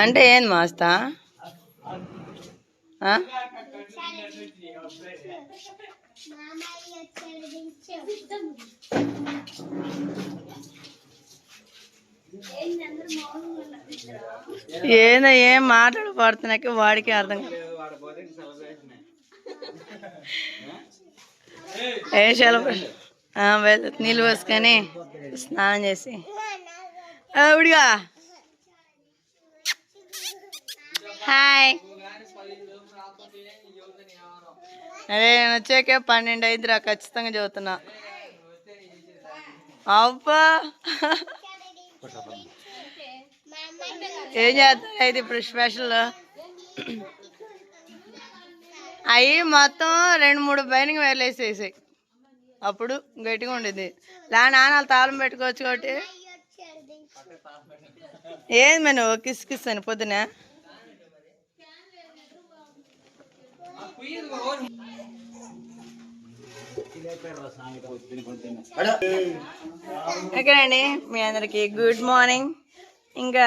అంటే ఏంది మాస్తా? ఏదో ఏం మాటలు పడుతున్నాక వాడికి అర్థం కాదు. ఏ సెలబ్రేషన్ నీళ్ళు పోసుకొని స్నానం చేసి అవుడిగా హాయ్. అదే నేను వచ్చాకే 12 అయిందిరా ఖచ్చితంగా చదువుతున్నా. అబ్బా ఏం చేస్తా అయితే ఇప్పుడు స్పెషల్ అవి మొత్తం 2-3 బైనింగ్ వేలేసేసాయి. అప్పుడు గట్టిగా ఉండేది. నాన్నలు తాళం పెట్టుకోవచ్చు కాబట్టి ఏది మేము కిస్కిస్తాను పొద్దున. ఓకేనండి, మీ అందరికి గుడ్ మార్నింగ్. ఇంకా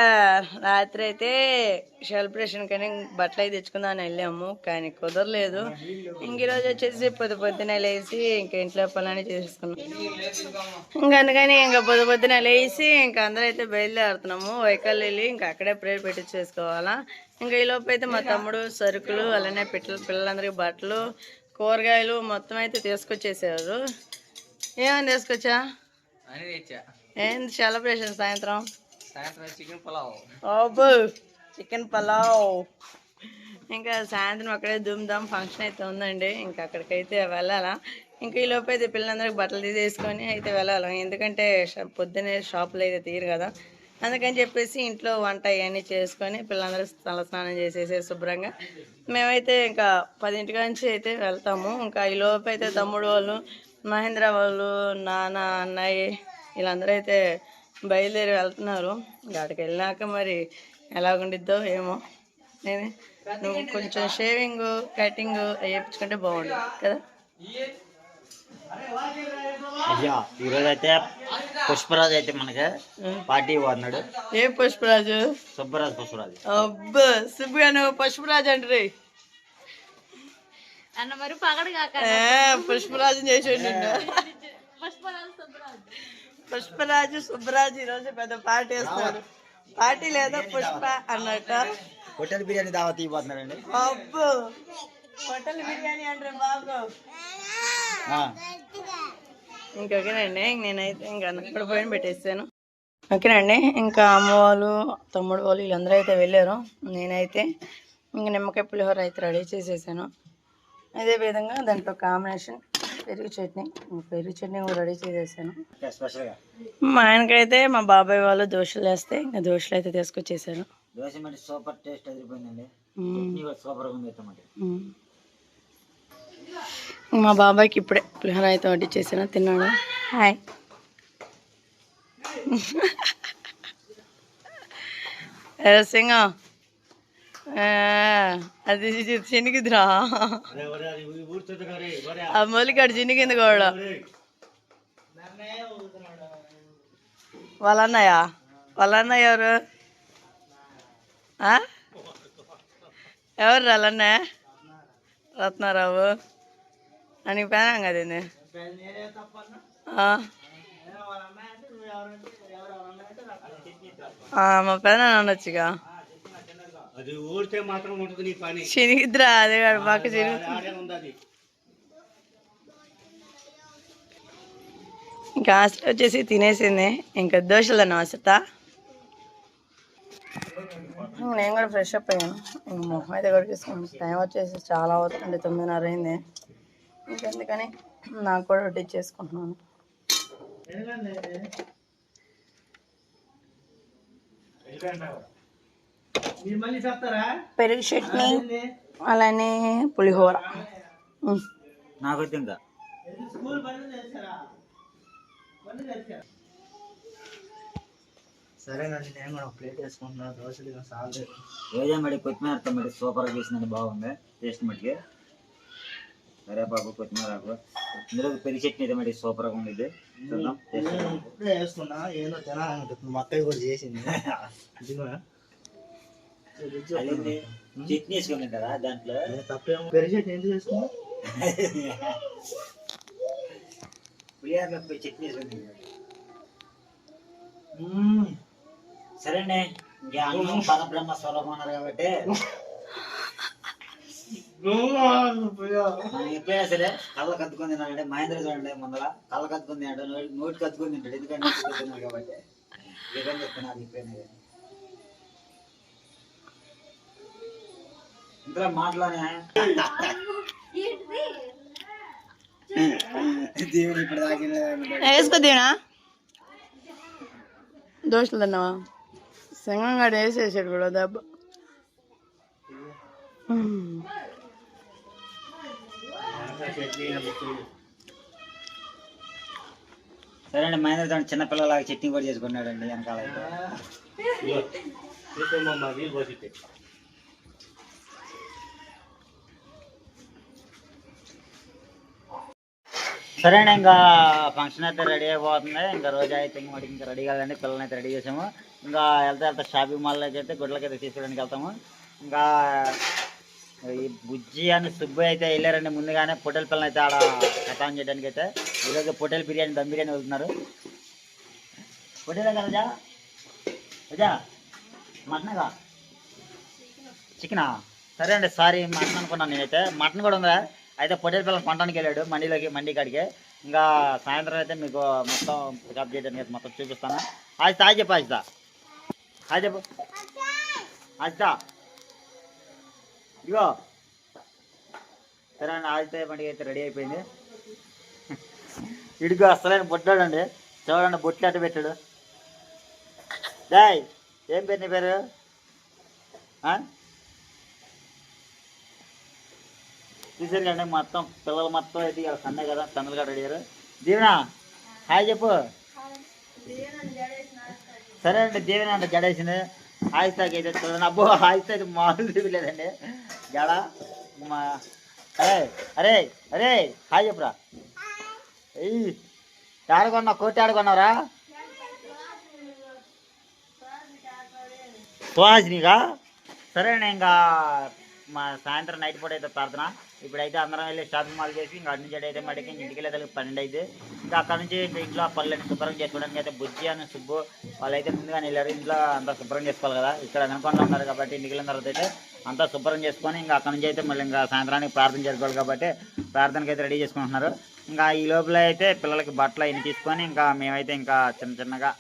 రాత్రి అయితే సెలబ్రేషన్ కానీ బట్టలు అయితే తెచ్చుకుందామని వెళ్ళాము, కానీ కుదరలేదు. ఇంక ఈరోజు వచ్చేసి పొద్దున్నే లేచి ఇంకా ఇంట్లో పనులన్నీ చేసుకున్నాం. ఇంకా అందుకని ఇంకా పొద్దున్నే లేచి ఇంకా అందరూ అయితే బయలుదేరుతున్నాము. వైకల్ వెళ్ళి ఇంకా అక్కడే ప్రేయర్ పెట్టి చేసుకోవాలా. ఇంకా ఈ లోపు అయితే మా తమ్ముడు సరుకులు అలానే పిల్లలందరికీ బట్టలు కూరగాయలు మొత్తం అయితే తీసుకొచ్చేసారు. ఏమని తీసుకొచ్చా? ఏంది సెలబ్రేషన్ సాయంత్రం? చికెన్ పలావ్. ఇంకా సాయంత్రం అక్కడే ధూమ్ధామ్ ఫంక్షన్ అయితే ఉందండి. ఇంకా అక్కడికైతే వెళ్ళాలా. ఇంకా ఈ లోపు అయితే పిల్లలందరికీ బట్టలు తీసేసుకొని అయితే వెళ్ళాలి. ఎందుకంటే పొద్దున్నే షాపులు అయితే తీరు కదా, అందుకని చెప్పేసి ఇంట్లో వంట ఇవన్నీ చేసుకొని పిల్లలందరూ తలస్నానం చేసేసి శుభ్రంగా మేమైతే ఇంకా 10 నుంచి అయితే వెళ్తాము. ఇంకా ఈ లోపు అయితే తమ్ముడు వాళ్ళు, మహేంద్ర వాళ్ళు, నాన్న, అన్నయ్య వీళ్ళందరూ అయితే బయలుదేరి వెళ్తున్నారు. అక్కడికి వెళ్ళాక మరి ఎలాగుండిద్దో ఏమో. నువ్వు కొంచెం షేవింగ్ కటింగ్ వేయించుకుంటే బాగుండు కదా. అయ్యా ఈరోజు అయితే పుష్పరాజు అయితే మనకి పార్టీ పోతున్నాడు. ఏ పుష్పరాజు? పుష్పరాజు. అబ్బా సుబ్బుగా నువ్వు పుష్పరాజు అంటే అన్న మరి పగడు కాక పుష్పరాజు చేసేయండి. పుష్పరాజు సుబ్బరాజు ఈరోజు పెద్ద పార్టీ వేస్తున్నాడు. పార్టీ లేదా పుష్ప అన్నట్టు హోటల్ బిర్యానీ దావత్ ఇవ్వబోతున్నారండి. అబ్బో హోటల్ బిర్యానీ అంటే బాబు. ఓకేనండి, నేనైతే ఇంకా అక్కడ పోయిన పెట్టేస్తాను. ఓకేనండి, ఇంకా అమ్మ వాళ్ళు తమ్ముడు వాళ్ళు వీళ్ళందరూ అయితే వెళ్ళారు. నేనైతే ఇంకా నిమ్మకాయ పులిహోర అయితే రెడీ చేసేసాను. అదే విధంగా దాంట్లో కాంబినేషన్ పెరుగు చట్నీ కూడా రెడీ చేసేసాను. మా ఆయనకైతే మా బాబాయ్ వాళ్ళు దోశలు వేస్తే ఇంకా దోశలు అయితే తీసుకొచ్చేసాను. Super taste అదిరిపోయిందండి. మా బాబాయ్కి ఇప్పుడే పులిహోర అయితే వడ్డించేసాను, తిన్నాడు. హాయ్. సింగం అది చినిగిద్దిరా, ఆ మొలికాడు చినిగింది కూడా. వాళ్ళ అన్నయ్య ఎవరు? ఎవరు వాళ్ళన్నయ్య? రత్నారావు అని పేనాం కదండి. మా పెదనాన్న అనొచ్చుగా. శనిగిద్రా అదే కాదు బాగా చిరుగుతుంది. ఇంకా ఆశలు వచ్చేసి తినేసింది. ఇంకా దోశలను ఆశత. నేను కూడా ఫ్రెష్ అప్ అయ్యాను. ఇంక మొహం అయితే కొడుకేసుకున్నాను. టైం వచ్చేసి చాలా అవుతుంది, 9:30 అయింది. ఇంకెందుకని నాకు కూడా వడ్డీ చేసుకుంటున్నాను. పెరుగు చట్నీ అలానే పులిహోర. సరేనండి, నేను కూడా ప్లేట్ వేసుకుంటున్నాను. దోశలు సాల్ట్ ఏదో మరి కొత్తిమీరతో మరి సూపర్గా చేసిందండి, బాగుంది టేస్ట్ మట్టికి. కరేపాకు కొత్తిమీరాకు ఇందులో పెరిగి చట్నీ అయితే మరి సూపర్గా ఉండేది. చూద్దాం ఇప్పుడే వేసుకున్నా ఏదో తినాలి. మా అక్కయ్య కూడా చేసింది. అదేంటి చట్నీ వేసుకుని కదా దాంట్లో తప్పేమో పెరిగి చట్నీ ఎందుకు చేసుకున్నా? పులిహారలో చట్నీ వేసుకుని. సరేండి ఇంకా అన్నం పరబ్రహ్మ స్వరూపం అన్నారు కాబట్టి మనం ఎప్పుడైనా సరే కళ్ళ కత్తుకొని తినాలంటే మహేంద్ర చూడండి ముందర కళ్ళ కత్తుకొని తింటాడు, నోటి కత్తుకొని తింటాడు. ఎందుకంటే తిన్నాడు కాబట్టి ఏదైనా చెప్తున్నారు ఎప్పుడైనా కానీ. ఇంట్లో మాటలోనే దేవుడు ఇప్పుడు దాకా వేసుకో దీవెనా. దోశలు తిన్నావా? సంగంగా వేసేసాడు కూడా దెబ్బ. సరే అండి, మహేంద్ర చూడండి చిన్నపిల్లలాగా చట్నీ కూడా చేసుకున్నాడండి వెనకాల అయితే. సరే అండి, ఇంకా ఫంక్షన్ అయితే రెడీ అయిపోతుంది. ఇంకా రోజు అయితే ఇంకా రెడీ కాదండి, పిల్లల్ని అయితే రెడీ చేసాము. ఇంకా వెళ్తే షాపింగ్ మాల్లోకి అయితే గుడ్లకి అయితే తీసుకోవడానికి వెళ్తాము. ఇంకా ఈ బుజ్జి అని సుబ్బు అయితే వెళ్ళారండి ముందుగానే పొట్టేల పిల్లలు అయితే ఆడ కథాన్ చేయడానికి. అయితే ఈరోజు పొట్టేల బిర్యానీ దమ్ బిర్యానీ వెళ్తున్నారు. పొట్టేలే కదా అజా మటన్గా చికెనా? సరే అండి, సారీ మటన్ అనుకున్నాను నేనైతే. మటన్ కూడా ఉందా? అయితే పొట్టేల పిల్లలు కొనడానికి వెళ్ళాడు మండి కాడికి. ఇంకా సాయంత్రం అయితే మీకు మొత్తం పికప్ చేయడానికి అయితే మొత్తం చూపిస్తాను. ఆజితా హాయ్ చెప్పు, ఆజితా హాయ్ చెప్పు, ఆజితా ఇగో. సరే అండి, ఆజితా మండికి అయితే రెడీ అయిపోయింది. ఇడిగో అసలైన బొట్టాడండి, చూడండి బొట్లు అట్ట పెట్టాడు. డాయ్ ఏం పేరు నీ పేరు? చూసారు కండి మొత్తం పిల్లలు మొత్తం అయితే ఇవాళ సండే కదా, సందలు కూడా అడిగారు. దీవెనా హాయ్ చెప్పు. సరే అండి, దీవెన అంటే జడేసింది. ఆయిస్తాకి అయితే చూడండి, అబ్బో ఆయిస్తా అయితే మామూలు తిరగలేదండి జడ. అరే అరే అరే హాయ్ చెప్పురా. ఆడుకున్నావు కోటి ఆడుకున్నావురా? సుహాసినిగా? సరే అండి, ఇంకా మా సాయంత్రం నైట్ పూట అయితే ప్రార్థన. ఇప్పుడైతే అందరం వెళ్ళి షాపింగ్ మాల్ చేసి ఇంకా అన్ని చెడు అయితే మటుకి ఇంటికి వెళ్ళేది 12 అయితే. ఇంకా అక్కడ నుంచి ఇంట్లో పళ్ళని శుభ్రం చేసుకోవడానికి అయితే బుజ్జి అని సుబ్బు వాళ్ళైతే ముందుగానే వెళ్ళారు. ఇంట్లో అంతా శుభ్రం చేసుకోవాలి కదా, ఇక్కడ అనుకుంటూ ఉన్నారు కాబట్టి ఇంటికి వెళ్ళిన తర్వాత అయితే అంతా శుభ్రం చేసుకొని ఇంకా అక్కడ నుంచి అయితే మళ్ళీ ఇంకా సాయంత్రానికి ప్రార్థన చేసుకోవాలి కాబట్టి ప్రార్థనకి అయితే రెడీ చేసుకుంటున్నారు. ఇంకా ఈ లోపల అయితే పిల్లలకి బట్టలు అన్ని తీసుకొని ఇంకా మేమైతే ఇంకా చిన్నగా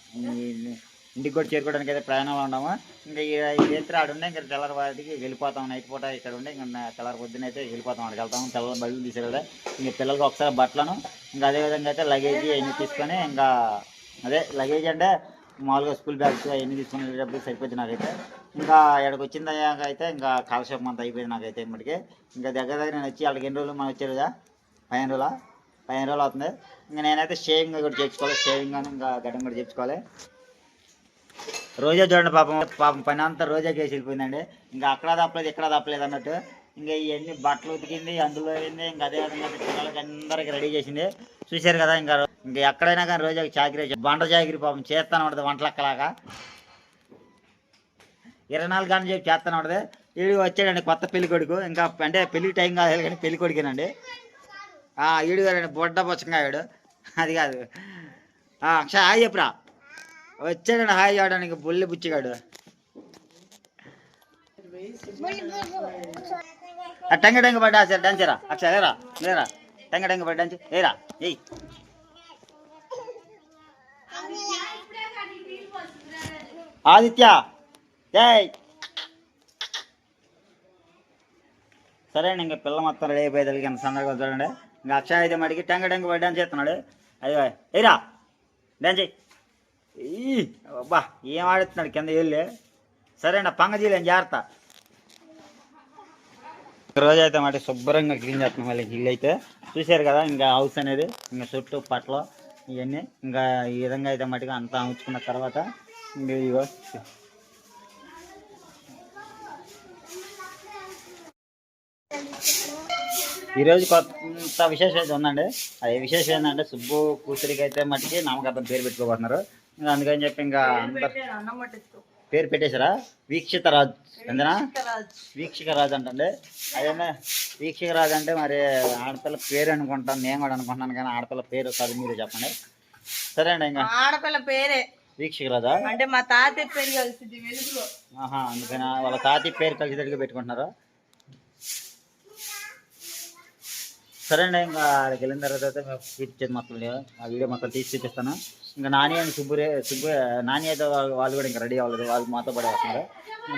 ఇంటికి కూడా చేరుకోవడానికి అయితే ప్రయాణంలో ఉన్నాము. ఇంకా ఈ రాత్రి ఆడుండే ఇంకా తెల్లవారి వాటికి వెళ్ళిపోతాం. నైట్ పూట ఇక్కడ ఉండే ఇంకా తెల్లవారి పొద్దున అయితే వెళ్ళిపోతాం, అక్కడికి వెళ్తాము. తెల్లవారు బయలు తీసారు కదా, ఇంకా పిల్లలకి ఒకసారి బట్టలను ఇంకా అదేవిధంగా అయితే లగేజ్ అవన్నీ తీసుకొని ఇంకా అదే లగేజ్ అంటే మామూలుగా స్కూల్ బ్యాగ్స్ అవన్నీ తీసుకొని వెళ్ళేటప్పుడు సరిపోయింది నాకైతే. ఇంకా ఇక్కడికి వచ్చిన దాక అయితే ఇంకా కాలక్షేపం అంతా అయిపోయింది నాకైతే. ఇప్పటికే ఇంకా దగ్గర నేను వచ్చి వాళ్ళకి ఎన్ని రోజులు మనం వచ్చారు కదా, 15 రోజులు అవుతుంది. ఇంకా నేనైతే షేవింగ్ కూడా చేయించుకోవాలి, షేవింగ్ అని ఇంకా గడ్డం కూడా చేయించుకోవాలి. రోజా చూడండి పాపం పని అంతా రోజాకి వేసి వెళ్ళిపోయిందండి. ఇంకా అక్కడ తప్పలేదు ఇక్కడ తప్పలేదు అన్నట్టు. ఇంకా ఇవన్నీ బట్టలు ఉతికింది, అందులో అయింది. ఇంకా అదేవిధంగా పిల్లలకి అందరికి రెడీ చేసింది. చూశారు కదా. ఇంకా ఎక్కడైనా కానీ రోజాకి చాకరీ బండ చాకరీ పాపం చేస్తాను ఉంటుంది వంటలక్కలాగా. 24 గంటలు చెప్పి చేస్తాను ఉంటుంది. వీడికి వచ్చాడండి కొత్త పెళ్లి కొడుకు. ఇంకా అంటే పెళ్లికి టైం కాదు కానీ పెళ్లి కొడుకేనండి. ఈడు గారండి బొడ్డ పుచ్చంగా ఆడు, అది కాదు. అక్ష హాయ్ చెప్పురా. వచ్చాడండి హాయ్ చేయడానికి బొల్లి బుచ్చిగాడు. టంగ పడ్డా సార్ డాన్సరా అక్ష లేరా లేరా టంగ పడ్డా డాన్స్ ఏరా ఏయ్. ఆదిత్య ఏయ్. సరే అండి, ఇంకా పిల్ల మొత్తం రెడీ అయిపోయేదానికి ఎంత సందర్భంగా చూడండి. ఇంకా అక్షయ అయితే మడికి టంగ పడ్డా డాన్స్ చేస్తున్నాడు. అయ్యో ఏరా డాన్స్ చెయ్యి. అబ్బా ఏం ఆడుతున్నాడు కింద వెళ్ళి. సరే అండి, పంగజీలేం జాగ్రత్త. రోజు అయితే మాట శుభ్రంగా క్లీన్ చేస్తున్నాం మళ్ళీ ఇల్లు అయితే. చూశారు కదా ఇంకా హౌస్ అనేది ఇంకా చుట్టూ పట్లు ఇవన్నీ ఇంకా ఈ విధంగా అయితే మటుగా అంతా ఉంచుకున్న తర్వాత ఇంకా ఇగో ఈరోజు కొత్త విశేషం అయితే ఉందండి. అది విశేషం ఏంటంటే సుబ్బు కూతురికి అయితే మట్టికి నామకరణం పేరు పెట్టుకోబోతున్నారు. ఇంకా అందుకని చెప్పి ఇంకా అందరు పేరు పెట్టేశారా? వీక్షిత రాజ్ ఎంతనా? వీక్షిక రాజు అంటండి. అదేనా వీక్షిక రాజు అంటే మరి ఆడపిల్ల పేరు అనుకుంటాను, నేను కూడా అనుకుంటున్నాను, కానీ ఆడపిల్ల పేరు కాదు, మీరే చెప్పండి. సరే అండి. ఇంకా ఆడపిల్ల పేరే వీక్షిక రాజా? అంటే మా తాతయ్య పేరు కలిసింది వెలుగులో. ఆహా, అందుకని వాళ్ళ తాతయ్య పేరు కలిసి పెట్టుకుంటున్నారా? సరే అండి. ఇంకా అక్కడికి వెళ్ళిన తర్వాత అయితే మేము చూపించేది మొత్తం ఆ వీడియో మొత్తం తీసి చూపిస్తాను. ఇంకా నాని అని సుబ్బు నాని అయితే వాళ్ళు కూడా ఇంకా రెడీ అవ్వలేదు, వాళ్ళు మాతో పడి వస్తున్నారు.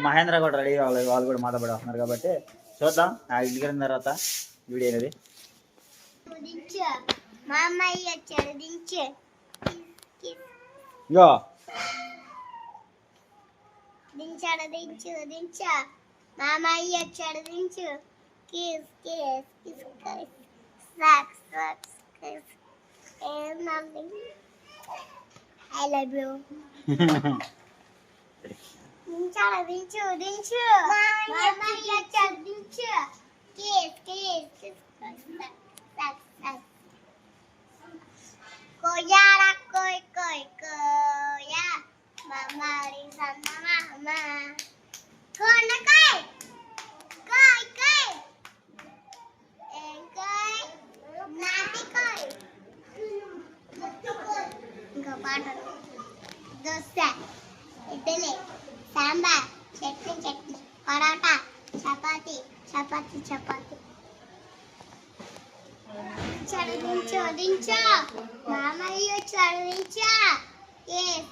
మహేంద్ర కూడా రెడీ అవ్వలేదు, వాళ్ళు కూడా మాతో పడి వస్తున్నారు. కాబట్టి చూద్దాం ఆ ఇంటికి వెళ్ళిన తర్వాత వీడియో అనేది. ఇగో మామయ్య చదివించు I love you. దించు మామయ్య చదివించు కోయారా కోయ్ కోయ్ కోయా మామరి సన్న మామ కోన కోయ్ కోయ్ కోయ్ కోయ్ నాటి కోయ్ ఇంకా పాట దోశ ఇడ్లీ సాంబార్ చట్నీ పరోటా చపాతి చదివించు మామయ్య చదివించు yes